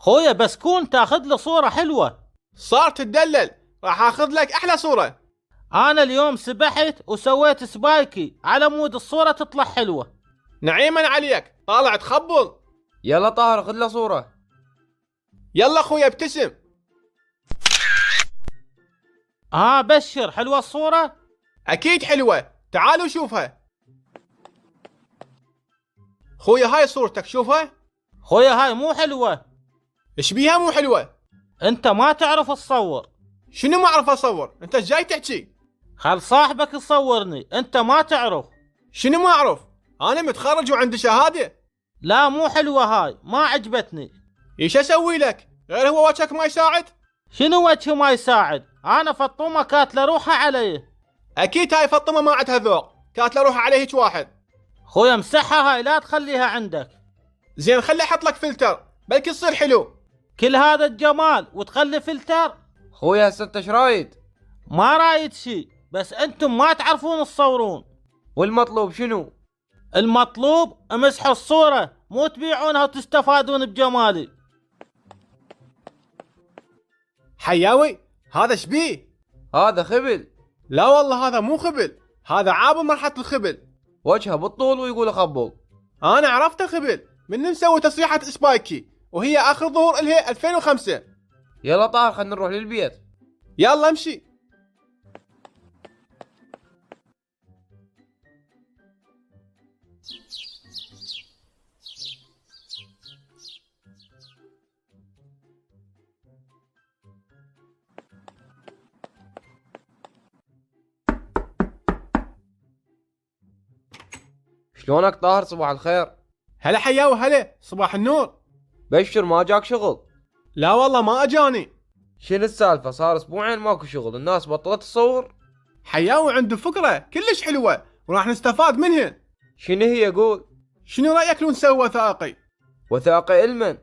خويا بسكون تاخذ له صورة حلوة. صار تدلل، راح اخذ لك احلى صورة. انا اليوم سبحت وسويت سبايكي على مود الصورة تطلع حلوة. نعيما عليك، طالع تخبل. يلا طاهر خذ له صورة. يلا اخويا ابتسم. بشر، حلوة الصورة؟ اكيد حلوة، تعالوا شوفها. خويا هاي صورتك شوفها. خويا هاي مو حلوة. ايش بيها مو حلوة؟ انت ما تعرف تصور. شنو ما اعرف اصور؟ انت جاي تحكي؟ خل صاحبك يصورني، انت ما تعرف. شنو ما اعرف؟ انا متخرج وعندي شهادة. لا مو حلوة هاي، ما عجبتني. ايش اسوي لك؟ غير هو وجهك ما يساعد؟ شنو وجهي ما يساعد؟ انا فطومة كاتله روحها علي. اكيد هاي فطمة ما عندها ذوق، كانت له روح عليه هيك واحد. خويا امسحها هاي، لا تخليها عندك. زين خلي احط لك فلتر، بلكي تصير حلو. كل هذا الجمال وتخلي فلتر؟ خويا هسه انت ايش رايد؟ ما رايد شي، بس انتم ما تعرفون تصورون. والمطلوب شنو؟ المطلوب امسحوا الصورة، مو تبيعونها وتستفادون بجمالي. حياوي هذا شبيه؟ هذا خبل. لا والله هذا مو خبل، هذا عابر مرحلة الخبل. وجهه بالطول ويقول خبل. انا عرفت الخبل من مسوي تصريحة سبايكي، وهي اخر ظهور الها 2005. يلا طاهر خلينا نروح للبيت. يلا امشي. شلونك طاهر؟ صباح الخير. هلا حياوي، هلا صباح النور. بشر ما جاك شغل؟ لا والله ما اجاني. شنو السالفة؟ صار اسبوعين ماكو شغل، الناس بطلت تصور. حياوي عنده فكرة كلش حلوة وراح نستفاد منها. شنو هي؟ قول. شنو رأيك لو نسوي وثائقي؟ وثائقي المن؟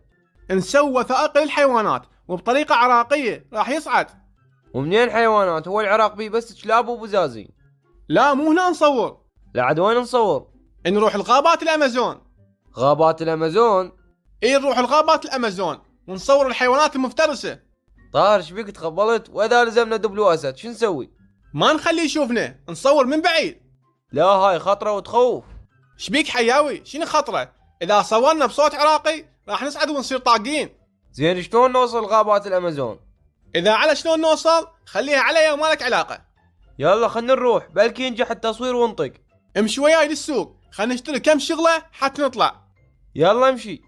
نسوي وثائقي للحيوانات وبطريقة عراقية، راح يصعد. ومنين حيوانات؟ هو العراق بيه بس كلاب وبزازين. لا مو هنا نصور. لعد وين نصور؟ نروح الغابات الامازون. غابات الامازون؟ اي نروح الغابات الامازون ونصور الحيوانات المفترسة. طاهر شبيك تخبلت؟ واذا لزمنا دبلو اسد شو نسوي؟ ما نخليه يشوفنا، نصور من بعيد. لا هاي خطرة وتخوف. شبيك حياوي؟ شنو خطرة؟ اذا صورنا بصوت عراقي راح نسعد ونصير طاقين. زين شلون نوصل غابات الامازون؟ اذا على شلون نوصل خليها علي وما لك علاقة. يلا خلنا نروح، بلكي ينجح التصوير ونطق. امشي وياي للسوق، خلنا نشتري كم شغلة حتى نطلع. يلا امشي.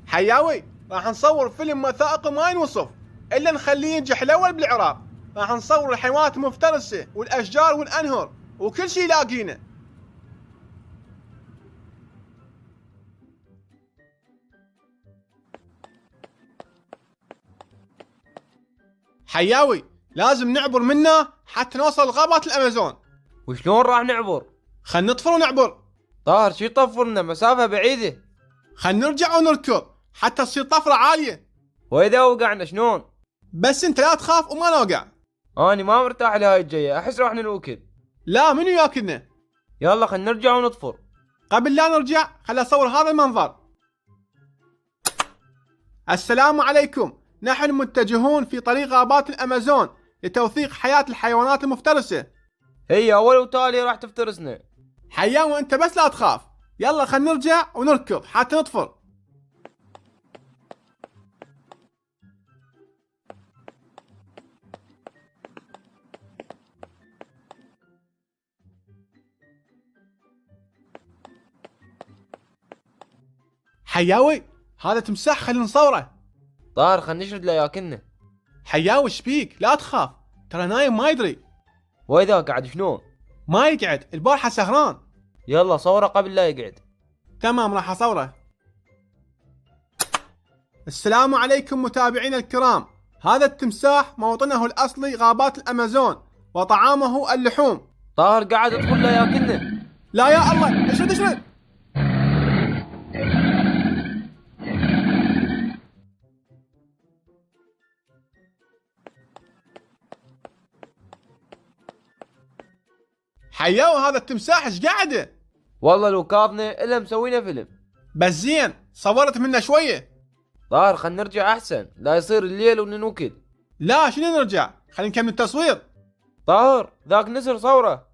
حياوي راح نصور فيلم وثائقي ما ينوصف الا نخليه ينجح الاول بالعراق. راح نصور الحيوانات المفترسة والاشجار والانهر وكل شيء لاقينه. حياوي لازم نعبر منه حتى نوصل لغابات الامازون. وشلون راح نعبر؟ خل نطفر ونعبر. طاهر شي طفرنا؟ مسافة بعيدة. خل نرجع ونركض حتى تصير طفرة عالية. واذا وقعنا شلون؟ بس انت لا تخاف وما نوقع. اني ما مرتاح لهاي الجاية، احس راح ننوكل. لا منو ياكلنا. يلا خلينا نرجع ونطفر. قبل لا نرجع خل اصور هذا المنظر. السلام عليكم، نحن متجهون في طريق غابات الامازون لتوثيق حياة الحيوانات المفترسة. هي اول وتالي راح تفترسنا. حياوي انت بس لا تخاف. يلا خل نرجع ونركض حتى نطفر. حياوي هذا تمساح، خلينا نصوره. طاهر خلينا نشرد لا ياكلنا. حياوي شبيك؟ لا تخاف، ترى نايم ما يدري. واذا قاعد شلون؟ ما يقعد، البارحة سهران. يلا صوره قبل لا يقعد. تمام راح اصوره. السلام عليكم متابعينا الكرام، هذا التمساح موطنه الاصلي غابات الامازون وطعامه اللحوم. طاهر قاعد ادخل لا ياكلنا. لا يا الله، اشرد اشرد. حياوي هذا التمساح ايش قاعده؟ والله لو كاظنا الا مسوينا فيلم. بس زين صورت منه شويه. طاهر خلينا نرجع احسن، لا يصير الليل وننوكل. لا شنو نرجع؟ خلينا نكمل التصوير. طاهر ذاك نسر صوره.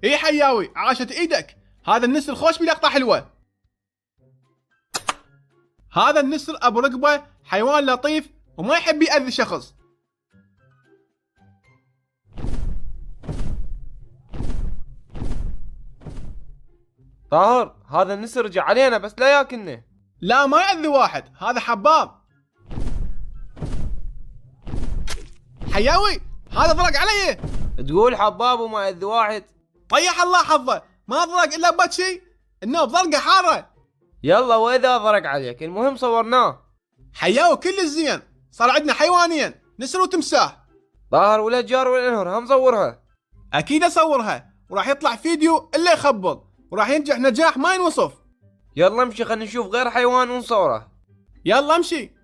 اي حياوي عاشت ايدك، هذا النسر خوش بلقطه حلوه. هذا النسر ابو رقبه حيوان لطيف وما يحب يأذي شخص. طاهر هذا النسر رجع علينا بس لا ياكلنا. لا ما يأذي واحد، هذا حباب. حياوي هذا ضرق علي. تقول حباب وما يأذي واحد؟ طيح الله حظه، ما ضرق الا بشي انه بضرقه حاره. يلا واذا ضرق عليك المهم صورناه. حياوي كل زين، صار عندنا حيوانين نسر وتمساح. طاهر ولا الجار ولا الانهر هم صورها. اكيد اصورها وراح يطلع فيديو الا يخبل وراح ينجح نجاح ما ينوصف. يلا امشي خلينا نشوف غير حيوان ونصوره. يلا امشي.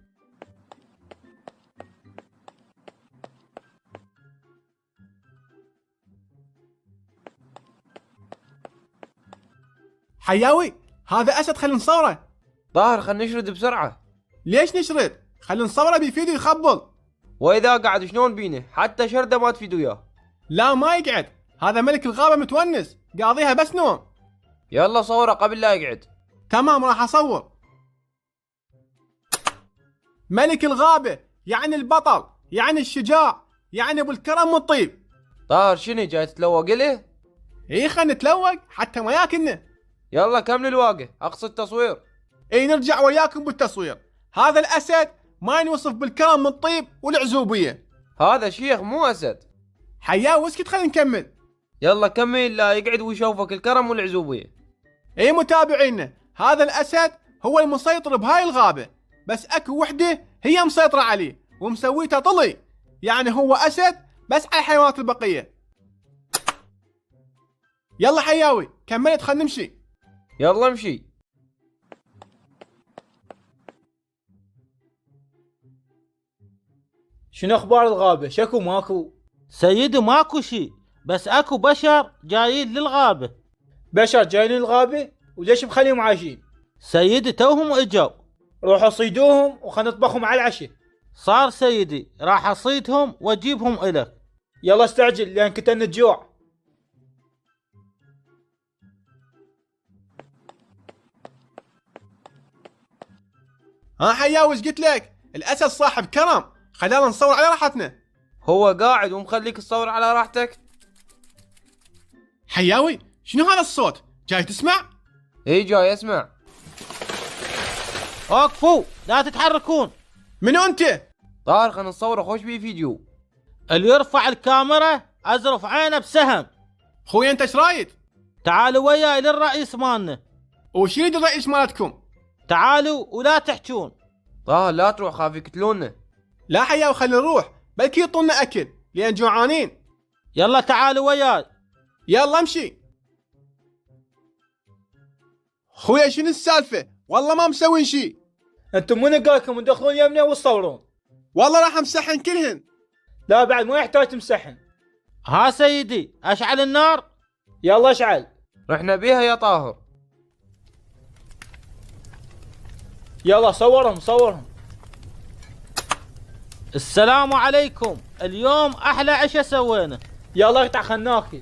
حياوي هذا اسد خلينا نصوره. طاهر خلينا نشرد بسرعة. ليش نشرد؟ خلينا نصوره بفيديو يخبل. واذا قعد شلون بينه؟ حتى شرده ما تفيد وياه. لا ما يقعد، هذا ملك الغابة متونس قاضيها بس نوم. يلا صوره قبل لا يقعد. تمام راح اصور. ملك الغابة يعني البطل، يعني الشجاع، يعني ابو الكرم والطيب. طاهر شنو جاي تتلوق له؟ اي خلينا نتلوق حتى ما ياكلنا. يلا كمل الواقع، اقصد تصوير. اي نرجع وياكم بالتصوير. هذا الاسد ما ينوصف بالكرم والطيب والعزوبية. هذا شيخ مو اسد. حياوي اسكت خلينا نكمل. يلا كمل لا يقعد ويشوفك الكرم والعزوبية. اي متابعينا، هذا الاسد هو المسيطر بهاي الغابة، بس اكو وحدة هي مسيطرة عليه ومسويته طلي، يعني هو اسد بس على الحيوانات البقية. يلا حياوي كملت خلينا نمشي. يلا امشي. شنو اخبار الغابة؟ شكو ماكو؟ سيدي ماكو شي، بس اكو بشر جايين للغابة. بشر جايين الغابة؟ وليش مخليهم عايشين؟ سيدي توهم اجوا. روحوا صيدوهم وخلنا نطبخهم على العشاء. صار سيدي راح اصيدهم واجيبهم الك. يلا استعجل لان كنت الجوع. ها حياوي ايش قلت لك؟ الاسد صاحب كرم، خلينا نصور على راحتنا. هو قاعد ومخليك تصور على راحتك. حياوي شنو هذا الصوت؟ جاي تسمع؟ اي جاي اسمع. وقفوا لا تتحركون. منو انت؟ طاهر خلينا نصوره خوش بيه فيديو. اللي يرفع الكاميرا ازرف عينه بسهم. خويا انت ايش رايد؟ تعالوا وياي للرئيس مالنا. وش يريد الرئيس مالتكم؟ تعالوا ولا تحجون. طاهر لا تروح خاف يقتلونا. لا حياوي خلينا نروح، بلكي يعطونا اكل لان جوعانين. يلا تعالوا وياي. يلا امشي. خويا شنو السالفة؟ والله ما مسوين شي. انتم من قالكم تدخلون يمنا وتصورون؟ والله راح امسحن كلهن. لا بعد ما يحتاج تمسحن. ها سيدي اشعل النار. يلا اشعل. رحنا بيها يا طاهر. يلا صورهم. السلام عليكم، اليوم احلى عشاء سوينا. يلا اقطع خلنا ناكل.